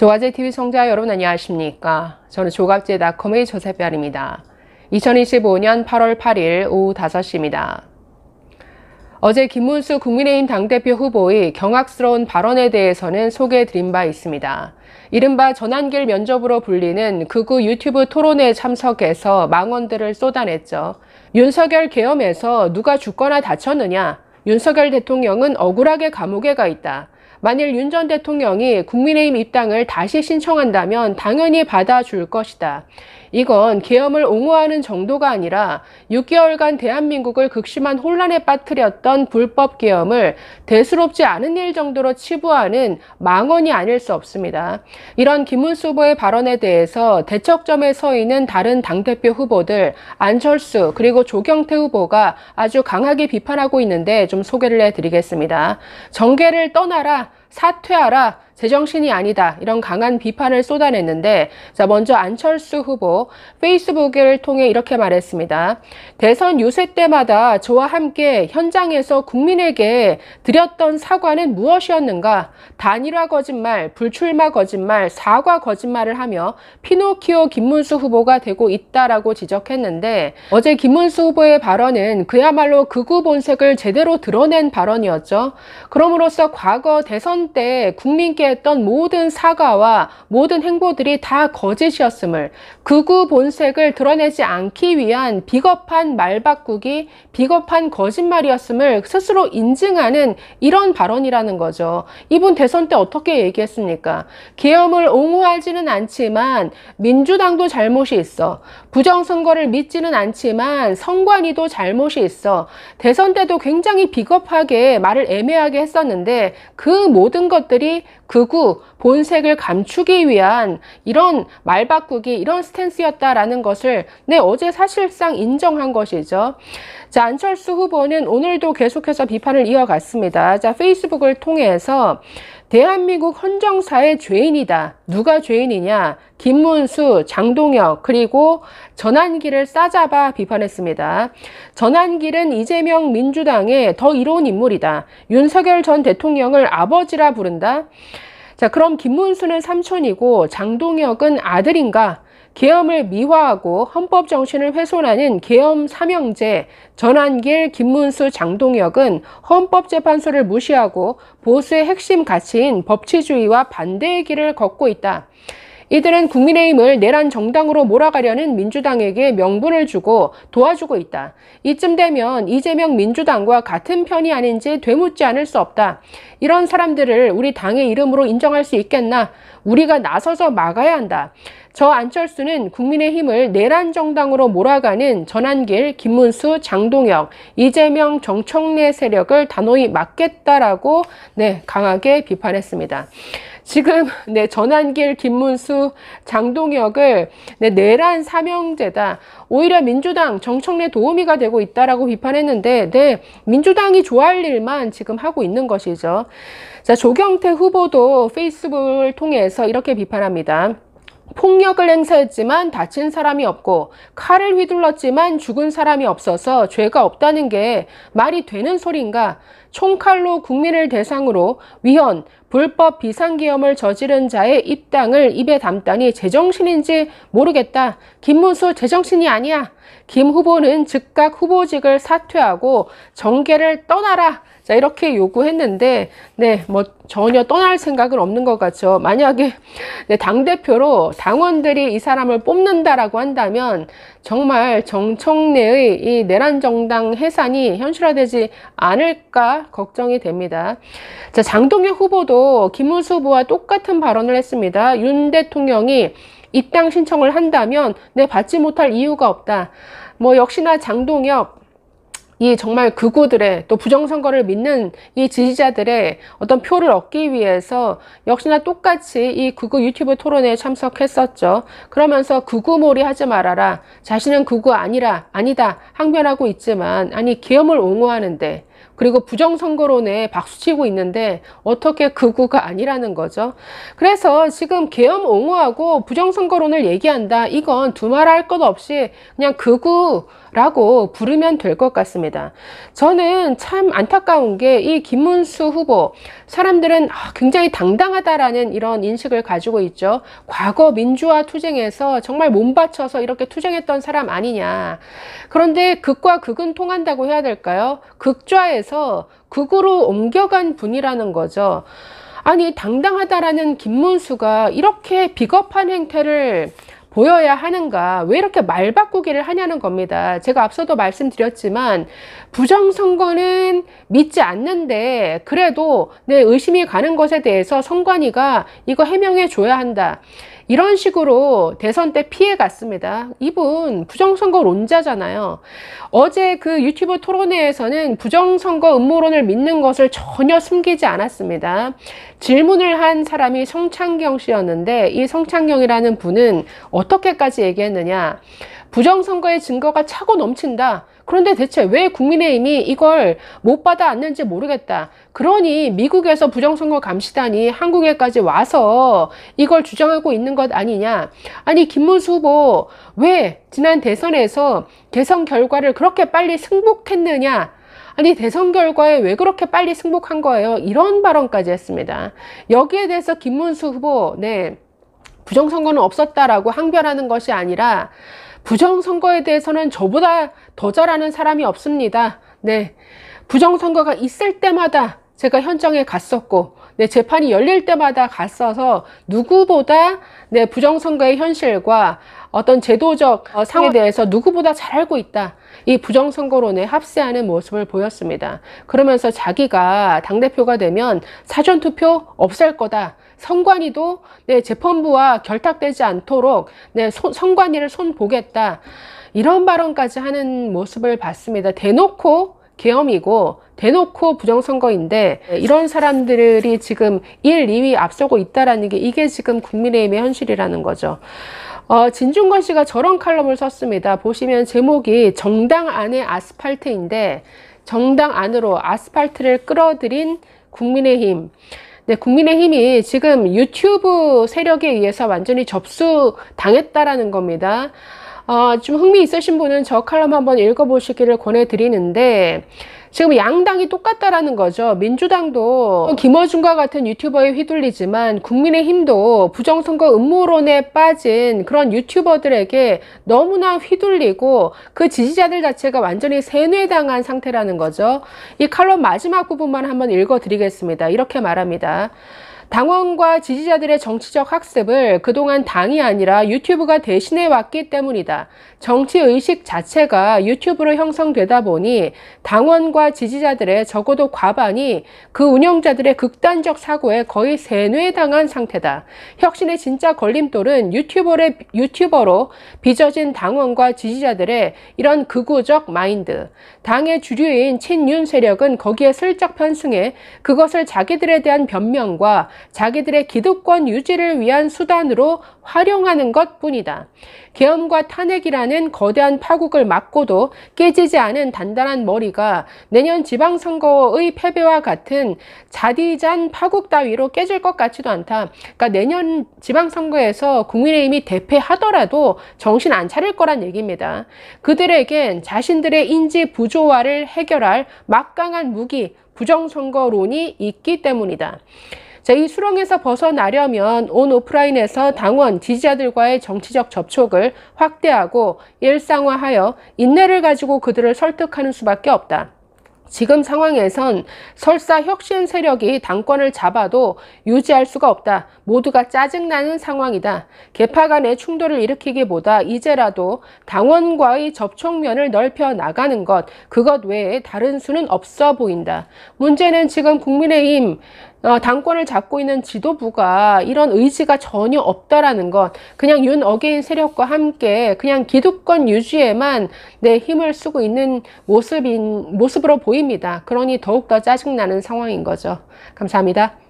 조갑제TV 시청자 여러분 안녕하십니까? 저는 조갑제닷컴의 조세별입니다. 2025년 8월 8일 오후 5시입니다. 어제 김문수 국민의힘 당대표 후보의 경악스러운 발언에 대해서는 소개해드린 바 있습니다. 이른바 전환길 면접으로 불리는 극우 유튜브 토론회에 참석해서 망언들을 쏟아냈죠. 윤석열 계엄에서 누가 죽거나 다쳤느냐? 윤석열 대통령은 억울하게 감옥에 가 있다. 만일 윤 전 대통령이 국민의힘 입당을 다시 신청한다면 당연히 받아줄 것이다. 이건 계엄을 옹호하는 정도가 아니라 6개월간 대한민국을 극심한 혼란에 빠뜨렸던 불법 계엄을 대수롭지 않은 일 정도로 치부하는 망언이 아닐 수 없습니다. 이런 김문수 후보의 발언에 대해서 대척점에 서 있는 다른 당대표 후보들 안철수 그리고 조경태 후보가 아주 강하게 비판하고 있는데 좀 소개를 해드리겠습니다. 정계를 떠나라. 사퇴하라. 제정신이 아니다. 이런 강한 비판을 쏟아냈는데 자 먼저 안철수 후보 페이스북을 통해 이렇게 말했습니다. 대선 유세 때마다 저와 함께 현장에서 국민에게 드렸던 사과는 무엇이었는가? 단일화 거짓말, 불출마 거짓말, 사과 거짓말을 하며 피노키오 김문수 후보가 되고 있다라고 지적했는데 어제 김문수 후보의 발언은 그야말로 극우 본색을 제대로 드러낸 발언이었죠. 그럼으로써 과거 대선 때 국민께 했던 모든 사과와 모든 행보들이 다 거짓이었음을 극우 본색을 드러내지 않기 위한 비겁한 말바꾸기, 비겁한 거짓말이었음을 스스로 인증하는 이런 발언이라는 거죠. 이분 대선 때 어떻게 얘기했습니까? 계엄을 옹호하지는 않지만 민주당도 잘못이 있어. 부정선거를 믿지는 않지만 선관위도 잘못이 있어. 대선 때도 굉장히 비겁하게 말을 애매하게 했었는데 그 모든 것들이 극우 본색을 감추기 위한 이런 말바꾸기, 이런 스탠스였다라는 것을 어제 사실상 인정한 것이죠. 자, 안철수 후보는 오늘도 계속해서 비판을 이어갔습니다. 자, 페이스북을 통해서 대한민국 헌정사의 죄인이다. 누가 죄인이냐? 김문수, 장동혁, 그리고 전환길을 싸잡아 비판했습니다. 전환길은 이재명 민주당의 더 이로운 인물이다. 윤석열 전 대통령을 아버지라 부른다. 자, 그럼 김문수는 삼촌이고 장동혁은 아들인가? 계엄을 미화하고 헌법 정신을 훼손하는 계엄 삼형제 전환길, 김문수, 장동혁은 헌법재판소를 무시하고 보수의 핵심 가치인 법치주의와 반대의 길을 걷고 있다. 이들은 국민의힘을 내란 정당으로 몰아가려는 민주당에게 명분을 주고 도와주고 있다. 이쯤 되면 이재명 민주당과 같은 편이 아닌지 되묻지 않을 수 없다. 이런 사람들을 우리 당의 이름으로 인정할 수 있겠나? 우리가 나서서 막아야 한다. 저 안철수는 국민의힘을 내란 정당으로 몰아가는 전환길, 김문수, 장동혁, 이재명, 정청래 세력을 단호히 막겠다라고 강하게 비판했습니다. 지금 전환길, 김문수, 장동혁을 내란 삼형제다. 오히려 민주당, 정청래 도우미가 되고 있다라고 비판했는데 민주당이 좋아할 일만 지금 하고 있는 것이죠. 자, 조경태 후보도 페이스북을 통해서 이렇게 비판합니다. 폭력을 행사했지만 다친 사람이 없고 칼을 휘둘렀지만 죽은 사람이 없어서 죄가 없다는 게 말이 되는 소린가? 총칼로 국민을 대상으로 위헌, 불법 비상계엄을 저지른 자의 입당을 입에 담다니 제정신인지 모르겠다. 김문수 제정신이 아니야. 김 후보는 즉각 후보직을 사퇴하고 정계를 떠나라. 자, 이렇게 요구했는데 전혀 떠날 생각은 없는 것 같죠. 만약에 당대표로 당원들이 이 사람을 뽑는다라고 한다면 정말 정청래의 이 내란 정당 해산이 현실화되지 않을까 걱정이 됩니다. 자, 장동혁 후보도 김문수 후보와 똑같은 발언을 했습니다. 윤 대통령이 입당 신청을 한다면 받지 못할 이유가 없다. 역시나 장동혁 이 정말 극우들의 또 부정선거를 믿는 이 지지자들의 어떤 표를 얻기 위해서 역시나 똑같이 이 극우 유튜브 토론회에 참석했었죠. 그러면서 극우몰이 하지 말아라. 자신은 극우 아니다 항변하고 있지만 아니 계엄을 옹호하는데 그리고 부정선거론에 박수치고 있는데 어떻게 극우가 아니라는 거죠. 그래서 지금 계엄 옹호하고 부정선거론을 얘기한다. 이건 두말할 것 없이 그냥 극우라고 부르면 될 것 같습니다. 저는 참 안타까운 게 이 김문수 후보, 사람들은 굉장히 당당하다라는 이런 인식을 가지고 있죠. 과거 민주화 투쟁에서 정말 몸바쳐서 이렇게 투쟁했던 사람 아니냐. 그런데 극과 극은 통한다고 해야 될까요? 극좌에서 극으로 옮겨간 분이라는 거죠. 아니, 당당하다라는 김문수가 이렇게 비겁한 행태를 보여야 하는가? 왜 이렇게 말 바꾸기를 하냐는 겁니다. 제가 앞서도 말씀드렸지만 부정선거는 믿지 않는데 그래도 내 의심이 가는 것에 대해서 선관위가 이거 해명해 줘야 한다. 이런 식으로 대선 때 피해 갔습니다. 이분 부정선거론자잖아요. 어제 그 유튜브 토론회에서는 부정선거 음모론을 믿는 것을 전혀 숨기지 않았습니다. 질문을 한 사람이 성창경 씨였는데 이 성창경이라는 분은 어떻게까지 얘기했느냐. 부정선거의 증거가 차고 넘친다. 그런데 대체 왜 국민의힘이 이걸 못 받아왔는지 모르겠다. 그러니 미국에서 부정선거 감시단이 한국에까지 와서 이걸 주장하고 있는 것 아니냐. 아니, 김문수 후보 왜 지난 대선에서 대선 결과를 그렇게 빨리 승복했느냐. 아니, 대선 결과에 왜 그렇게 빨리 승복한 거예요. 이런 발언까지 했습니다. 여기에 대해서 김문수 후보 부정선거는 없었다라고 항변하는 것이 아니라 부정선거에 대해서는 저보다 더 잘 아는 사람이 없습니다. 부정선거가 있을 때마다 제가 현장에 갔었고, 재판이 열릴 때마다 갔어서 누구보다 부정선거의 현실과 어떤 제도적 상황에 대해서 누구보다 잘 알고 있다. 이 부정선거론에 합세하는 모습을 보였습니다. 그러면서 자기가 당대표가 되면 사전투표 없앨 거다. 선관위도 재판부와 결탁되지 않도록 선관위를 손보겠다. 이런 발언까지 하는 모습을 봤습니다. 대놓고 계엄이고 대놓고 부정선거인데 이런 사람들이 지금 1, 2위 앞서고 있다라는 게 이게 지금 국민의힘의 현실이라는 거죠. 진중권 씨가 저런 칼럼을 썼습니다. 보시면 제목이 정당 안의 아스팔트인데 정당 안으로 아스팔트를 끌어들인 국민의힘. 국민의힘이 지금 유튜브 세력에 의해서 완전히 접수당했다라는 겁니다. 좀 흥미 있으신 분은 저 칼럼 한번 읽어보시기를 권해드리는데 지금 양당이 똑같다라는 거죠. 민주당도 김어준과 같은 유튜버에 휘둘리지만 국민의힘도 부정선거 음모론에 빠진 그런 유튜버들에게 너무나 휘둘리고 그 지지자들 자체가 완전히 세뇌당한 상태라는 거죠. 이 칼럼 마지막 부분만 한번 읽어드리겠습니다. 이렇게 말합니다. 당원과 지지자들의 정치적 학습을 그동안 당이 아니라 유튜브가 대신해 왔기 때문이다. 정치의식 자체가 유튜브로 형성되다 보니 당원과 지지자들의 적어도 과반이 그 운영자들의 극단적 사고에 거의 세뇌당한 상태다. 혁신의 진짜 걸림돌은 유튜버로 빚어진 당원과 지지자들의 이런 극우적 마인드. 당의 주류인 친윤 세력은 거기에 슬쩍 편승해 그것을 자기들에 대한 변명과 자기들의 기득권 유지를 위한 수단으로 활용하는 것뿐이다. 계엄과 탄핵이라는 거대한 파국을 막고도 깨지지 않은 단단한 머리가 내년 지방선거의 패배와 같은 자디잔 파국 따위로 깨질 것 같지도 않다. 그러니까 내년 지방선거에서 국민의힘이 대패하더라도 정신 안 차릴 거란 얘기입니다. 그들에겐 자신들의 인지 부조화를 해결할 막강한 무기, 부정선거론이 있기 때문이다. 자, 이 수렁에서 벗어나려면 온 오프라인에서 당원, 지지자들과의 정치적 접촉을 확대하고 일상화하여 인내를 가지고 그들을 설득하는 수밖에 없다. 지금 상황에선 설사 혁신 세력이 당권을 잡아도 유지할 수가 없다. 모두가 짜증나는 상황이다. 계파 간의 충돌을 일으키기보다 이제라도 당원과의 접촉면을 넓혀 나가는 것, 그것 외에 다른 수는 없어 보인다. 문제는 지금 국민의힘 당권을 잡고 있는 지도부가 이런 의지가 전혀 없다라는 것, 그냥 윤 어게인 세력과 함께 그냥 기득권 유지에만 힘을 쓰고 있는 모습으로 보입니다. 그러니 더욱더 짜증나는 상황인 거죠. 감사합니다.